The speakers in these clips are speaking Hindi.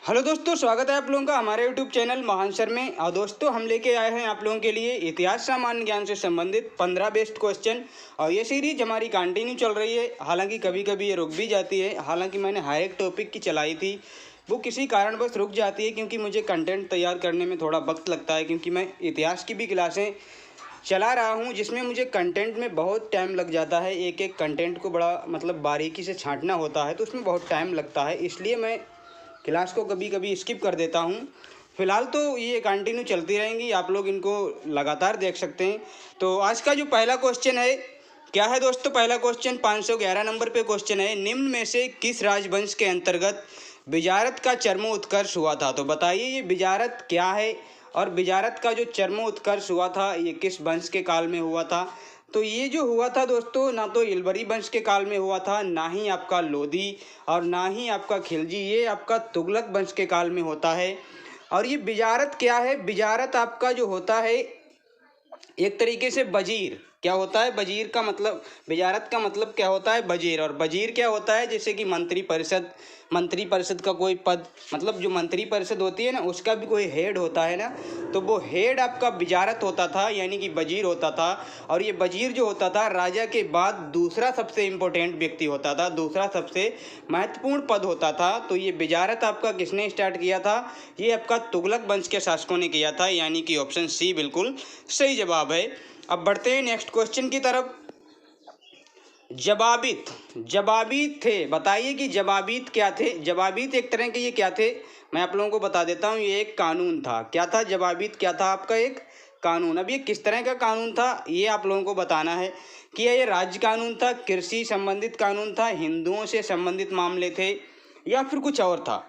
हेलो दोस्तों, स्वागत है आप लोगों का हमारे यूट्यूब चैनल महान सर में। और दोस्तों, हम लेके आए हैं आप लोगों के लिए इतिहास सामान्य ज्ञान से संबंधित 15 बेस्ट क्वेश्चन। और ये सीरीज हमारी कंटिन्यू चल रही है। हालांकि कभी कभी ये रुक भी जाती है। हालांकि मैंने हर एक टॉपिक की चलाई थी, वो किसी कारणवश रुक जाती है क्योंकि मुझे कंटेंट तैयार करने में थोड़ा वक्त लगता है। क्योंकि मैं इतिहास की भी क्लासें चला रहा हूँ जिसमें मुझे कंटेंट में बहुत टाइम लग जाता है। एक एक कंटेंट को बड़ा बारीकी से छांटना होता है, तो उसमें बहुत टाइम लगता है। इसलिए मैं क्लास को कभी कभी स्किप कर देता हूँ। फिलहाल तो ये कंटिन्यू चलती रहेंगी, आप लोग इनको लगातार देख सकते हैं। तो आज का जो पहला क्वेश्चन है, क्या है दोस्तों? पहला क्वेश्चन 511 नंबर पे क्वेश्चन है, निम्न में से किस राजवंश के अंतर्गत बिजारत का चरमोत्कर्ष हुआ था? तो बताइए ये बिजारत क्या है, और बिजारत का जो चरमोत्कर्ष हुआ था ये किस वंश के काल में हुआ था? तो ये जो हुआ था दोस्तों, ना तो इलबरी वंश के काल में हुआ था, ना ही आपका लोधी, और ना ही आपका खिलजी। ये आपका तुगलक वंश के काल में होता है। और ये बिजारत क्या है? बिजारत आपका जो होता है एक तरीके से वजीर। क्या होता है वजीर का मतलब? बिजारत का मतलब क्या होता है? वजीर। और वजीर क्या होता है? जैसे कि मंत्री परिषद का कोई पद, मतलब जो मंत्री परिषद होती है ना, उसका भी कोई हेड होता है ना, तो वो हेड आपका बिजारत होता था, यानी कि वजीर होता था। और ये वजीर जो होता था राजा के बाद दूसरा सबसे इम्पोर्टेंट व्यक्ति होता था, दूसरा सबसे महत्वपूर्ण पद होता था। तो ये बिजारत आपका किसने स्टार्ट किया था? ये आपका तुगलक वंश के शासकों ने किया था, यानी कि ऑप्शन सी बिल्कुल सही जवाब है। अब बढ़ते हैं नेक्स्ट क्वेश्चन की तरफ। जवाबीत, जवाबीत थे, बताइए कि जवाबीत क्या थे? जवाबीत एक तरह के ये क्या थे, मैं आप लोगों को बता देता हूँ। ये एक कानून था। क्या था जवाबीत? क्या था आपका? एक कानून। अब ये किस तरह का कानून था ये आप लोगों को बताना है कि ये राज्य कानून था, कृषि संबंधित कानून था, हिंदुओं से संबंधित मामले थे, या फिर कुछ और था?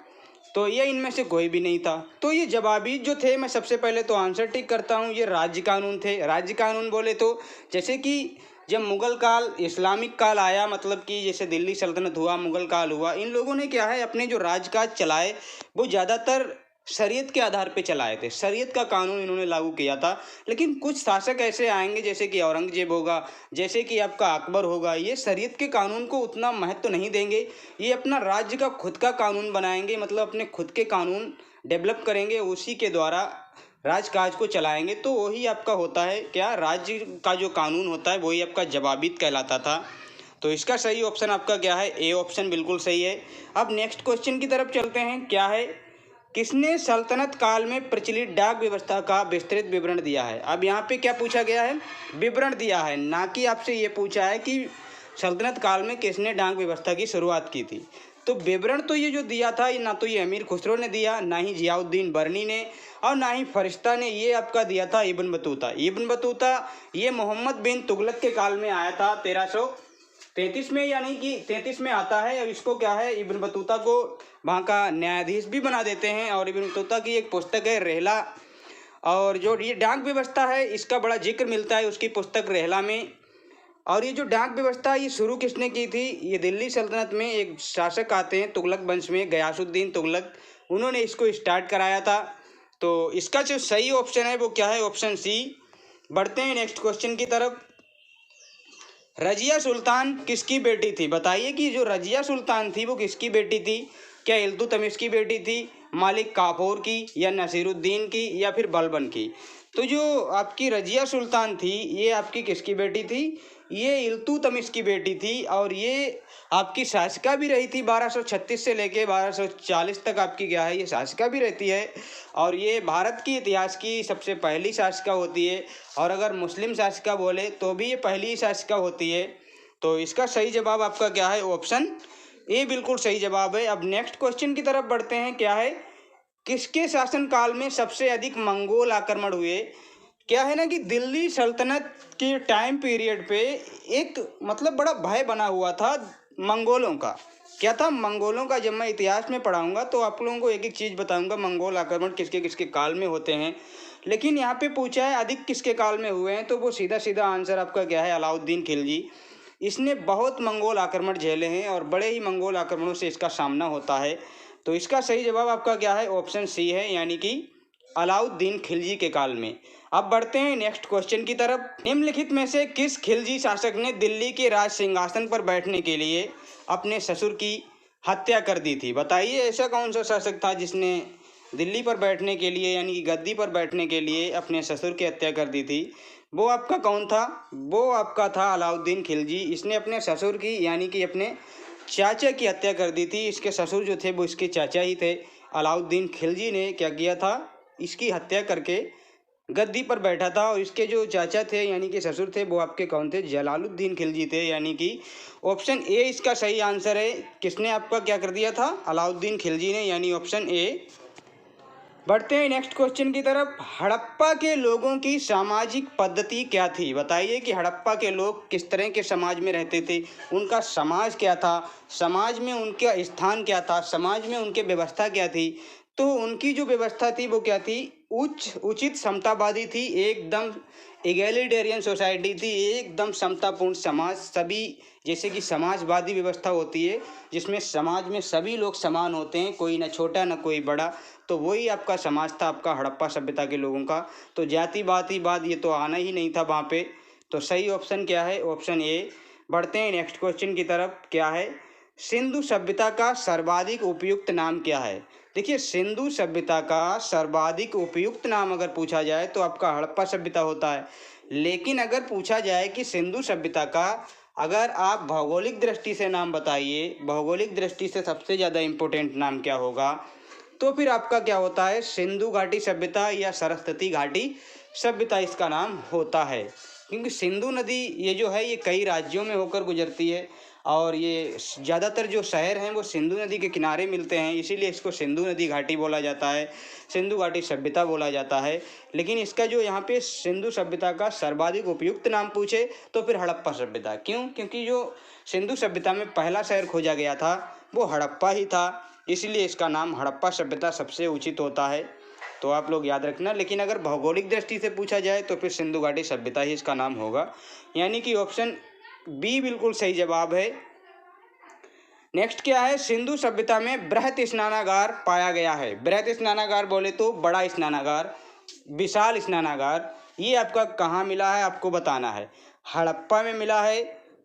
तो ये इनमें से कोई भी नहीं था। तो ये जवाबी जो थे, मैं सबसे पहले तो आंसर टिक करता हूँ, ये राज्य कानून थे। राज्य कानून बोले तो जैसे कि जब मुगल काल, इस्लामिक काल आया, मतलब कि जैसे दिल्ली सल्तनत हुआ, मुगल काल हुआ, इन लोगों ने क्या है अपने जो राजकाज चलाए वो ज़्यादातर शरीयत के आधार पे चलाए थे। शरीयत का कानून इन्होंने लागू किया था। लेकिन कुछ शासक ऐसे आएंगे जैसे कि औरंगजेब होगा, जैसे कि आपका अकबर होगा, ये शरीयत के कानून को उतना महत्व नहीं देंगे। ये अपना राज्य का खुद का कानून बनाएंगे, मतलब अपने खुद के कानून डेवलप करेंगे, उसी के द्वारा राजकाज को चलाएंगे। तो वही आपका होता है क्या? राज्य का जो कानून होता है वही आपका जवाबीत कहलाता था। तो इसका सही ऑप्शन आपका क्या है? ए ऑप्शन बिल्कुल सही है। अब नेक्स्ट क्वेश्चन की तरफ चलते हैं। क्या है? किसने सल्तनत काल में प्रचलित डाक व्यवस्था का विस्तृत विवरण दिया है? अब यहाँ पे क्या पूछा गया है? विवरण दिया है, ना कि आपसे ये पूछा है कि सल्तनत काल में किसने डाक व्यवस्था की शुरुआत की थी। तो विवरण तो ये जो दिया था, ये ना तो ये अमीर खुसरो ने दिया, ना ही जियाउद्दीन बर्नी ने, और ना ही फरिश्ता ने। ये आपका दिया था इब्न बतूता। इब्न बतूता ये मोहम्मद बिन तुगलक के काल में आया था, 1333 में, यानी कि 33 में आता है। अब इसको क्या है, इब्न बतूता को वहाँ का न्यायाधीश भी बना देते हैं। और इब्न बतूता की एक पुस्तक है रहला, और जो ये डाक व्यवस्था है इसका बड़ा जिक्र मिलता है उसकी पुस्तक रहला में। और ये जो डाक व्यवस्था ये शुरू किसने की थी? ये दिल्ली सल्तनत में एक शासक आते हैं तुगलक वंश में, गयासुद्दीन तुगलक, उन्होंने इसको स्टार्ट कराया था। तो इसका जो सही ऑप्शन है वो क्या है? Option C. बढ़ते हैं नेक्स्ट क्वेश्चन की तरफ। रजिया सुल्तान किसकी बेटी थी? बताइए कि जो रजिया सुल्तान थी वो किसकी बेटी थी? क्या इल्तुतमिश की बेटी थी, मालिक काफूर की, या नसीरुद्दीन की, या फिर बलबन की? तो जो आपकी रजिया सुल्तान थी ये आपकी किसकी बेटी थी? ये इल्तुतमिश की बेटी थी। और ये आपकी शासिका भी रही थी 1236 से लेके 1240 तक आपकी क्या है, ये शासिका भी रहती है। और ये भारत की इतिहास की सबसे पहली शासिका होती है। और अगर मुस्लिम शासिका बोले तो भी ये पहली ही शासिका होती है। तो इसका सही जवाब आपका क्या है? ऑप्शन ए बिल्कुल सही जवाब है। अब नेक्स्ट क्वेश्चन की तरफ बढ़ते हैं। क्या है? किसके शासनकाल में सबसे अधिक मंगोल आक्रमण हुए? क्या है ना कि दिल्ली सल्तनत के टाइम पीरियड पे एक बड़ा भय बना हुआ था मंगोलों का। क्या था मंगोलों का? जब मैं इतिहास में पढ़ाऊंगा तो आप लोगों को एक एक चीज़ बताऊंगा, मंगोल आक्रमण किसके किसके काल में होते हैं। लेकिन यहाँ पे पूछा है अधिक किसके काल में हुए हैं, तो वो सीधा सीधा आंसर आपका क्या है? अलाउद्दीन खिलजी। इसने बहुत मंगोल आक्रमण झेले हैं और बड़े ही मंगोल आक्रमणों से इसका सामना होता है। तो इसका सही जवाब आपका क्या है? ऑप्शन सी है, यानी कि अलाउद्दीन खिलजी के काल में। अब बढ़ते हैं नेक्स्ट क्वेश्चन की तरफ। निम्नलिखित में से किस खिलजी शासक ने दिल्ली के राज सिंहासन पर बैठने के लिए अपने ससुर की हत्या कर दी थी। बताइए ऐसा कौन सा शासक था जिसने दिल्ली पर बैठने के लिए यानी कि गद्दी पर बैठने के लिए अपने ससुर की हत्या कर दी थी। वो आपका कौन था? वो आपका था अलाउद्दीन खिलजी। इसने अपने ससुर की यानी कि अपने चाचा की हत्या कर दी थी। इसके ससुर जो थे वो इसके चाचा ही थे। अलाउद्दीन खिलजी ने क्या किया था, इसकी हत्या करके गद्दी पर बैठा था। और इसके जो चाचा थे यानी कि ससुर थे वो आपके कौन थे? जलालुद्दीन खिलजी थे। यानी कि ऑप्शन ए इसका सही आंसर है। किसने आपका क्या कर दिया था? अलाउद्दीन खिलजी ने, यानी ऑप्शन ए। बढ़ते हैं नेक्स्ट क्वेश्चन की तरफ। हड़प्पा के लोगों की सामाजिक पद्धति क्या थी? बताइए कि हड़प्पा के लोग किस तरह के समाज में रहते थे, उनका समाज क्या था, समाज में उनका स्थान क्या था, समाज में उनके व्यवस्था क्या थी। तो उनकी जो व्यवस्था थी वो क्या थी? उचित समतावादी थी, एकदम इगैलिटेरियन सोसाइटी थी, एकदम समतापूर्ण समाज। सभी जैसे कि समाजवादी व्यवस्था होती है जिसमें समाज में सभी लोग समान होते हैं, कोई ना छोटा ना कोई बड़ा। तो वही आपका समाज था आपका हड़प्पा सभ्यता के लोगों का। तो जातिवाद ये तो आना ही नहीं था वहाँ पे। तो सही ऑप्शन क्या है? Option A. बढ़ते हैं नेक्स्ट क्वेश्चन की तरफ। क्या है? सिंधु सभ्यता का सर्वाधिक उपयुक्त नाम क्या है? देखिए, सिंधु सभ्यता का सर्वाधिक उपयुक्त नाम अगर पूछा जाए तो आपका हड़प्पा सभ्यता होता है। लेकिन अगर पूछा जाए कि सिंधु सभ्यता का अगर आप भौगोलिक दृष्टि से नाम बताइए, भौगोलिक दृष्टि से सबसे ज़्यादा इम्पोर्टेंट नाम क्या होगा, तो फिर आपका क्या होता है? सिंधु घाटी सभ्यता या सरस्वती घाटी सभ्यता इसका नाम होता है। क्योंकि सिंधु नदी ये जो है ये कई राज्यों में होकर गुजरती है और ये ज़्यादातर जो शहर हैं वो सिंधु नदी के किनारे मिलते हैं, इसीलिए इसको सिंधु नदी घाटी बोला जाता है, सिंधु घाटी सभ्यता बोला जाता है। लेकिन इसका जो यहाँ पे सिंधु सभ्यता का सर्वाधिक उपयुक्त नाम पूछे तो फिर हड़प्पा सभ्यता। क्यों? क्योंकि जो सिंधु सभ्यता में पहला शहर खोजा गया था वो हड़प्पा ही था, इसलिए इसका नाम हड़प्पा सभ्यता सबसे उचित होता है। तो आप लोग याद रखना। लेकिन अगर भौगोलिक दृष्टि से पूछा जाए तो फिर सिंधु घाटी सभ्यता ही इसका नाम होगा, यानी कि ऑप्शन बी बिल्कुल सही जवाब है। नेक्स्ट क्या है? सिंधु सभ्यता में बृहत स्नानागार पाया गया है। बृहत स्नानागार बोले तो बड़ा स्नानागार, विशाल स्नानागार, ये आपका कहाँ मिला है आपको बताना है। हड़प्पा में मिला है,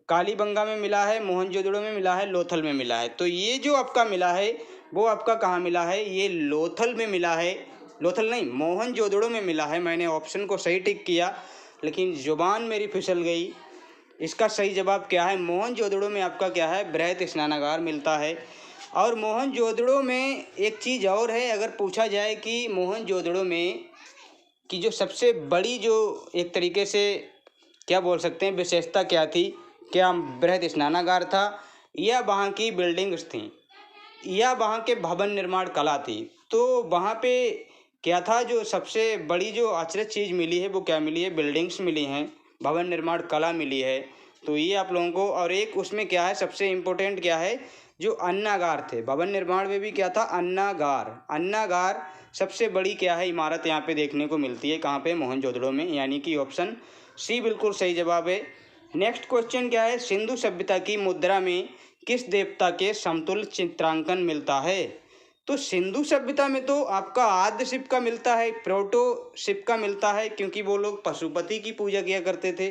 कालीबंगा में मिला है, मोहनजोदड़ो में मिला है, लोथल में मिला है। तो ये जो आपका मिला है वो आपका कहाँ मिला है? ये लोथल में मिला है। लोथल नहीं, मोहनजोदड़ो में मिला है। मैंने ऑप्शन को सही टिक किया लेकिन जुबान मेरी फिसल गई। इसका सही जवाब क्या है? मोहनजोदड़ो में आपका क्या है? बृहत स्नानागार मिलता है। और मोहनजोदड़ो में एक चीज़ और है, अगर पूछा जाए कि मोहनजोदड़ो में कि जो सबसे बड़ी जो एक तरीके से क्या बोल सकते हैं विशेषता क्या थी, क्या बृहद स्नानागार था या वहाँ की बिल्डिंग्स थी या वहाँ के भवन निर्माण कला थी? तो वहाँ पे क्या था? जो सबसे बड़ी जो अचरज चीज़ मिली है वो क्या मिली है? बिल्डिंग्स मिली हैं, भवन निर्माण कला मिली है। तो ये आप लोगों को, और एक उसमें क्या है सबसे इम्पोर्टेंट क्या है? जो अन्नागार थे, भवन निर्माण में भी क्या था? अन्नागार। अन्नागार सबसे बड़ी क्या है इमारत यहाँ पे देखने को मिलती है, कहाँ पे? मोहनजोदड़ो में, यानी कि ऑप्शन सी बिल्कुल सही जवाब है। नेक्स्ट क्वेश्चन क्या है? सिंधु सभ्यता की मुद्रा में किस देवता के समतुल्य चित्रांकन मिलता है? तो सिंधु सभ्यता में तो आपका आद्य शिव का मिलता है, प्रोटो शिव का मिलता है, क्योंकि वो लोग पशुपति की पूजा किया करते थे।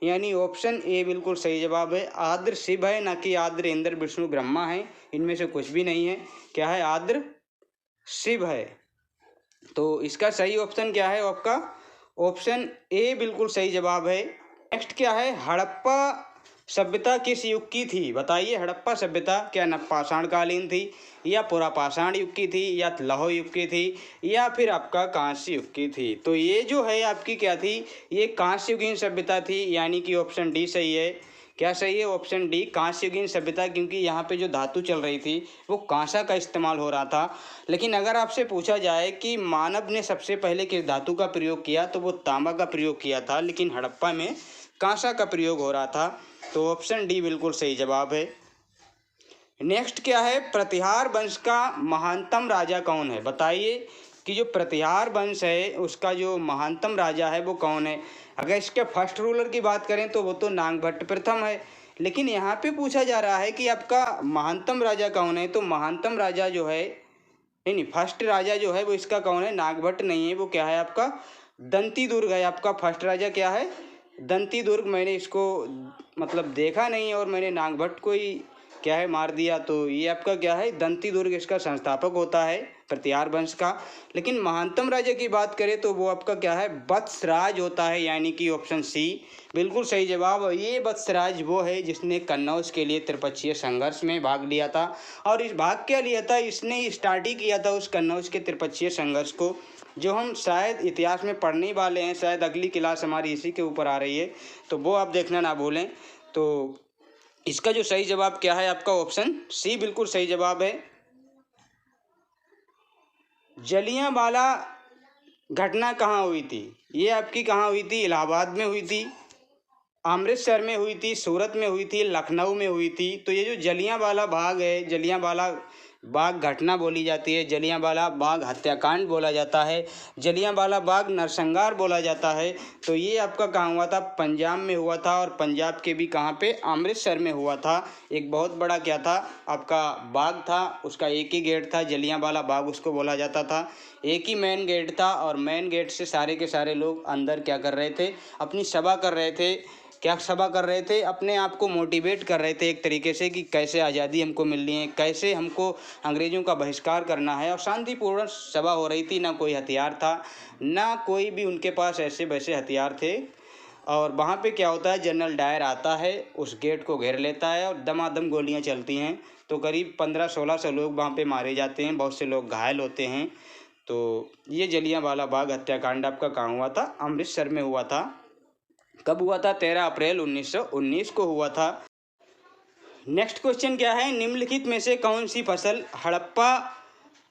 यानी ऑप्शन ए बिल्कुल सही जवाब है। आद्र शिव है, ना कि आद्र इंद्र विष्णु ब्रह्मा है, इनमें से कुछ भी नहीं है। क्या है? आद्र शिव है। तो इसका सही ऑप्शन क्या है आपका? ऑप्शन ए बिल्कुल सही जवाब है। नेक्स्ट क्या है? हड़प्पा सभ्यता किस युग की थी? बताइए, हड़प्पा सभ्यता क्या नवपाषाण कालीन थी या पुरापाषाण युग की थी या लौह युग की थी या फिर आपका कांस्य युग की थी? तो ये जो है आपकी क्या थी? ये कांस्य युगीन सभ्यता थी, यानी कि ऑप्शन डी सही है। क्या सही है? ऑप्शन डी, कांस्य युगीन सभ्यता, क्योंकि यहाँ पे जो धातु चल रही थी वो कांसा का इस्तेमाल हो रहा था। लेकिन अगर आपसे पूछा जाए कि मानव ने सबसे पहले किस धातु का प्रयोग किया तो वो तांबा का प्रयोग किया था, लेकिन हड़प्पा में कांसा का प्रयोग हो रहा था। तो ऑप्शन डी बिल्कुल सही जवाब है। नेक्स्ट क्या है? प्रतिहार वंश का महानतम राजा कौन है? बताइए कि जो प्रतिहार वंश है उसका जो महानतम राजा है वो कौन है? अगर इसके फर्स्ट रूलर की बात करें तो वो तो नागभट्ट प्रथम है। लेकिन यहाँ पे पूछा जा रहा है कि आपका महानतम राजा कौन है, तो महानतम राजा जो है, नहीं नहीं, फर्स्ट राजा जो है वो इसका कौन है? नागभट्ट नहीं है, वो क्या है आपका? दंती दुर्ग है आपका फर्स्ट राजा। क्या है? दंती दुर्ग। मैंने इसको मतलब देखा नहीं और मैंने नागभट्ट को ही क्या है, मार दिया। तो ये आपका क्या है, दंती दुर्ग इसका संस्थापक होता है प्रतिहार वंश का। लेकिन महानतम राजा की बात करें तो वो आपका क्या है, वत्सराज होता है, यानी कि ऑप्शन सी बिल्कुल सही जवाब। और ये वत्सराज वो है जिसने कन्नौज के लिए त्रिपक्षीय संघर्ष में भाग लिया था। और इस भाग क्या लिया था, इसने ही स्टार्ट ही किया था उस कन्नौज के त्रिपक्षीय संघर्ष को, जो हम शायद इतिहास में पढ़ने वाले हैं। शायद अगली क्लास हमारी इसी के ऊपर आ रही है, तो वो आप देखना ना भूलें। तो इसका जो सही जवाब क्या है, आपका ऑप्शन सी बिल्कुल सही जवाब है। जलियांवाला घटना कहाँ हुई थी, ये आपकी कहाँ हुई थी, इलाहाबाद में हुई थी, अमृतसर में हुई थी, सूरत में हुई थी, लखनऊ में हुई थी। तो ये जो जलियांवाला बाग है, जलियांवाला बाग घटना बोली जाती है, जलियांवाला बाग हत्याकांड बोला जाता है, जलियांवाला बाग नरसंहार बोला जाता है। तो ये आपका कहाँ हुआ था, पंजाब में हुआ था। और पंजाब के भी कहाँ पे, अमृतसर में हुआ था। एक बहुत बड़ा क्या था, आपका बाग था, उसका एक ही गेट था, जलियांवाला बाग उसको बोला जाता था। एक ही मेन गेट था और मेन गेट से सारे के सारे लोग अंदर क्या कर रहे थे, अपनी सभा कर रहे थे। क्या सभा कर रहे थे, अपने आप को मोटिवेट कर रहे थे एक तरीके से कि कैसे आज़ादी हमको मिलनी है, कैसे हमको अंग्रेज़ों का बहिष्कार करना है। और शांतिपूर्ण सभा हो रही थी, ना कोई हथियार था, ना कोई भी उनके पास ऐसे वैसे हथियार थे। और वहाँ पे क्या होता है, जनरल डायर आता है, उस गेट को घेर लेता है और दमादम गोलियाँ चलती हैं। तो करीब 1500-1600 लोग वहाँ पे मारे जाते हैं, बहुत से लोग घायल होते हैं। तो ये जलियांवाला बाग हत्याकांड आपका कहाँ हुआ था, अमृतसर में हुआ था। कब हुआ था, 13 अप्रैल 1919 को हुआ था। नेक्स्ट क्वेश्चन क्या है, निम्नलिखित में से कौन सी फसल हड़प्पा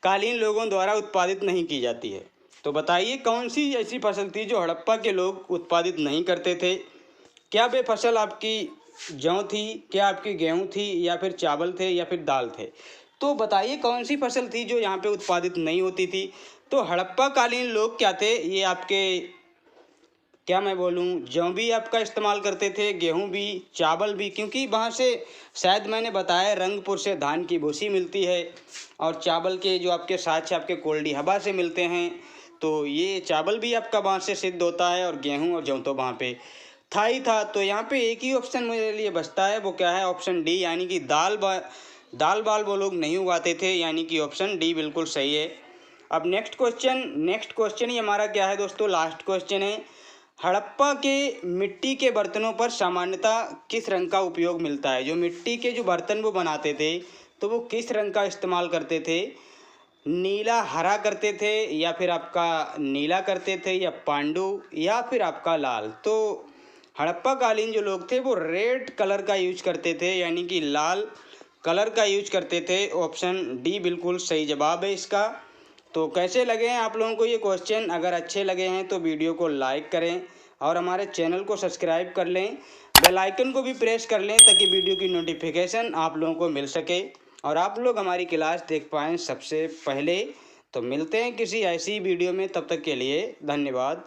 कालीन लोगों द्वारा उत्पादित नहीं की जाती है। तो बताइए कौन सी ऐसी फसल थी जो हड़प्पा के लोग उत्पादित नहीं करते थे। क्या वे फसल आपकी जौ थी, क्या आपकी गेहूँ थी, या फिर चावल थे, या फिर दाल थे। तो बताइए कौन सी फसल थी जो यहाँ पे उत्पादित नहीं होती थी। तो हड़प्पा कालीन लोग क्या थे, ये आपके क्या मैं बोलूँ, जौ भी आपका इस्तेमाल करते थे, गेहूं भी, चावल भी, क्योंकि वहाँ से शायद मैंने बताया रंगपुर से धान की भूसी मिलती है। और चावल के जो आपके साथ आपके कोल्डी हवा से मिलते हैं। तो ये चावल भी आपका वहाँ से सिद्ध होता है, और गेहूं और जौ तो वहाँ पे था ही था। तो यहाँ पे एक ही ऑप्शन मेरे लिए बचता है, वो क्या है, ऑप्शन डी, यानी कि दाल बाल वो लोग नहीं उगाते थे, यानी कि ऑप्शन डी बिल्कुल सही है। अब नेक्स्ट क्वेश्चन ही हमारा क्या है दोस्तों, लास्ट क्वेश्चन है। हड़प्पा के मिट्टी के बर्तनों पर सामान्यतः किस रंग का उपयोग मिलता है। जो मिट्टी के जो बर्तन वो बनाते थे, तो वो किस रंग का इस्तेमाल करते थे, नीला हरा करते थे, या फिर आपका नीला करते थे, या पांडु, या फिर आपका लाल। तो हड़प्पा कालीन जो लोग थे वो रेड कलर का यूज करते थे, यानी कि लाल कलर का यूज करते थे। ऑप्शन डी बिल्कुल सही जवाब है इसका। तो कैसे लगे हैं आप लोगों को ये क्वेश्चन, अगर अच्छे लगे हैं तो वीडियो को लाइक करें और हमारे चैनल को सब्सक्राइब कर लें, बेल आइकन को भी प्रेस कर लें, ताकि वीडियो की नोटिफिकेशन आप लोगों को मिल सके और आप लोग हमारी क्लास देख पाएँ सबसे पहले। तो मिलते हैं किसी ऐसी वीडियो में, तब तक के लिए धन्यवाद।